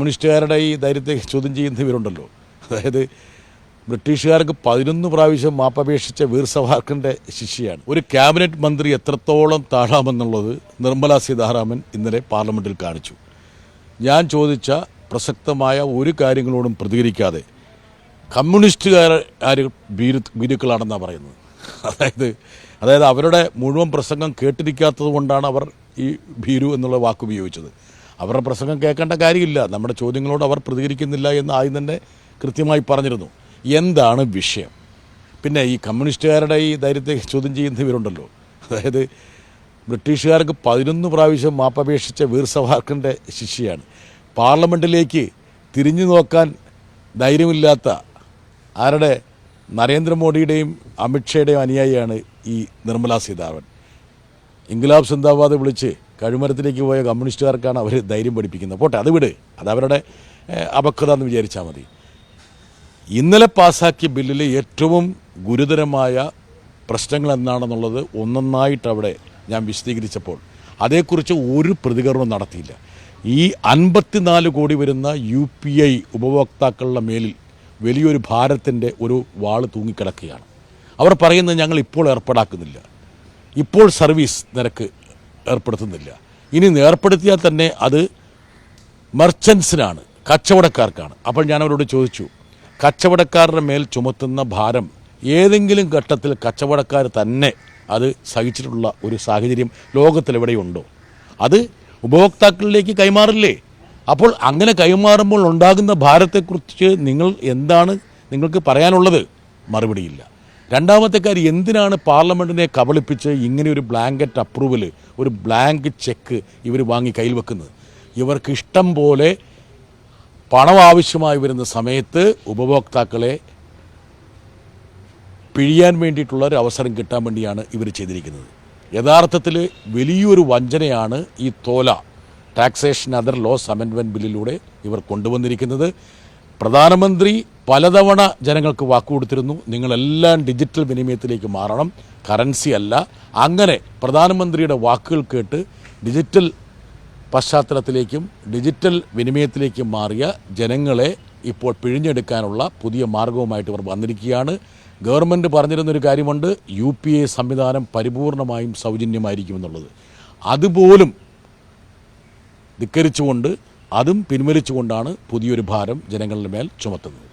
കമ്മ്യൂണിസ്റ്റുകാരുടെ ഈ ധൈര്യത്തെ ചോദ്യം ചെയ്യുന്നവരുണ്ടല്ലോ. അതായത് ബ്രിട്ടീഷുകാർക്ക് 11 പ്രാവശ്യം മാപ്പപേക്ഷിച്ച വീർ സവാർക്കറിൻ്റെ ശിഷ്യയാണ്. ഒരു ക്യാബിനറ്റ് മന്ത്രി എത്രത്തോളം താഴാമെന്നുള്ളത് നിർമ്മല സീതാരാമൻ ഇന്നലെ പാർലമെൻറ്റിൽ കാണിച്ചു. ഞാൻ ചോദിച്ച പ്രസക്തമായ ഒരു കാര്യങ്ങളോടും പ്രതികരിക്കാതെ കമ്മ്യൂണിസ്റ്റുകാർ ഭീരുക്കളാണെന്നാണ് പറയുന്നത്. അതായത് അവരുടെ മുഴുവൻ പ്രസംഗം കേട്ടിരിക്കാത്തത് കൊണ്ടാണ് അവർ ഈ ഭീരു എന്നുള്ള വാക്ക് ഉപയോഗിച്ചത്. അവരുടെ പ്രസംഗം കേൾക്കേണ്ട കാര്യമില്ല, നമ്മുടെ ചോദ്യങ്ങളോട് അവർ പ്രതികരിക്കുന്നില്ല എന്ന് ആദ്യം തന്നെ കൃത്യമായി പറഞ്ഞിരുന്നു. എന്താണ് വിഷയം? പിന്നെ ഈ കമ്മ്യൂണിസ്റ്റുകാരുടെ ഈ ധൈര്യത്തെ ചോദ്യം ചെയ്യുന്നവരുണ്ടല്ലോ. അതായത് ബ്രിട്ടീഷുകാർക്ക് 11 പ്രാവശ്യം മാപ്പപേക്ഷിച്ച വീർ സവാർക്കറിൻ്റെ ശിഷ്യയാണ്. പാർലമെൻറ്റിലേക്ക് തിരിഞ്ഞു നോക്കാൻ ധൈര്യമില്ലാത്ത ആരുടെ നരേന്ദ്രമോദിയുടെയും അമിത്ഷയുടെയും അനുയായിയാണ് ഈ നിർമ്മല സീതാരാമൻ. ഇൻക്ലാബ് സിന്ദാബാദ് വിളിച്ച് കഴുമരത്തിലേക്ക് പോയ കമ്മ്യൂണിസ്റ്റുകാർക്കാണ് അവർ ധൈര്യം പഠിപ്പിക്കുന്നത്. പോട്ടെ, അത് വിട്, അതവരുടെ അപക്വത എന്ന് വിചാരിച്ചാൽ മതി. ഇന്നലെ പാസ്സാക്കിയ ബില്ലിലെ ഏറ്റവും ഗുരുതരമായ പ്രശ്നങ്ങൾ എന്താണെന്നുള്ളത് ഒന്നൊന്നായിട്ട് അവിടെ ഞാൻ വിശദീകരിച്ചപ്പോൾ അതേക്കുറിച്ച് ഒരു പ്രതികരണവും നടത്തിയില്ല. ഈ 54 കോടി വരുന്ന UPI ഉപഭോക്താക്കളുടെ മേലിൽ വലിയൊരു ഭാരത്തിൻ്റെ ഒരു വാള് തൂങ്ങിക്കിടക്കുകയാണ്. അവർ പറയുന്നത് ഞങ്ങൾ ഇപ്പോൾ ഏർപ്പാടാക്കുന്നില്ല, ഇപ്പോൾ സർവീസ് നിരക്ക് ഏർപ്പെടുത്തുന്നില്ല, ഇനി ഏർപ്പെടുത്തിയാൽ തന്നെ അത് മെർച്ചൻസിനാണ്, കച്ചവടക്കാർക്കാണ്. അപ്പോൾ ഞാൻ അവരോട് ചോദിച്ചു, കച്ചവടക്കാരുടെ മേൽ ചുമത്തുന്ന ഭാരം ഏതെങ്കിലും ഘട്ടത്തിൽ കച്ചവടക്കാർ തന്നെ അത് സഹിച്ചിട്ടുള്ള ഒരു സാഹചര്യം ലോകത്തിലെവിടെയുണ്ടോ? അത് ഉപഭോക്താക്കളിലേക്ക് കൈമാറില്ലേ? അപ്പോൾ അങ്ങനെ കൈമാറുമ്പോൾ ഉണ്ടാകുന്ന ഭാരത്തെക്കുറിച്ച് എന്താണ് നിങ്ങൾക്ക് പറയാനുള്ളത്? മറുപടിയില്ല. രണ്ടാമത്തെ കാര്യം, എന്തിനാണ് പാർലമെൻറ്റിനെ കബളിപ്പിച്ച് ഇങ്ങനെ ഒരു ബ്ലാങ്കറ്റ് അപ്രൂവൽ, ഒരു ബ്ലാങ്ക് ചെക്ക് ഇവർ വാങ്ങി കയ്യിൽ വെക്കുന്നത്? ഇവർക്ക് ഇഷ്ടം പോലെ പണം ആവശ്യമായി വരുന്ന സമയത്ത് ഉപഭോക്താക്കളെ പിഴിയാൻ വേണ്ടിയിട്ടുള്ള ഒരു അവസരം കിട്ടാൻ വേണ്ടിയാണ് ഇവർ ചെയ്തിരിക്കുന്നത്. യഥാർത്ഥത്തിൽ വലിയൊരു വഞ്ചനയാണ് ഈ തോല ടാക്സേഷൻ അതർ ലോസ് അമെൻഡ്മെൻറ്റ് ബില്ലിലൂടെ ഇവർ കൊണ്ടുവന്നിരിക്കുന്നത്. പ്രധാനമന്ത്രി പലതവണ ജനങ്ങൾക്ക് വാക്കുകൊടുത്തിരുന്നു, നിങ്ങളെല്ലാം ഡിജിറ്റൽ വിനിമയത്തിലേക്ക് മാറണം, കറൻസി അല്ല. അങ്ങനെ പ്രധാനമന്ത്രിയുടെ വാക്കുകൾ കേട്ട് ഡിജിറ്റൽ പശ്ചാത്തലത്തിലേക്കും ഡിജിറ്റൽ വിനിമയത്തിലേക്കും മാറിയ ജനങ്ങളെ ഇപ്പോൾ പിഴിഞ്ഞെടുക്കാനുള്ള പുതിയ മാർഗവുമായിട്ട് ഇവർ വന്നിരിക്കുകയാണ്. ഗവൺമെൻറ് പറഞ്ഞിരുന്നൊരു കാര്യമുണ്ട്, UPI സംവിധാനം പരിപൂർണമായും സൗജന്യമായിരിക്കുമെന്നുള്ളത്. അതുപോലും ധിക്കരിച്ചുകൊണ്ട്, അതും പിൻവലിച്ചുകൊണ്ടാണ് പുതിയൊരു ഭാരം ജനങ്ങളുടെ മേൽ ചുമത്തുന്നത്.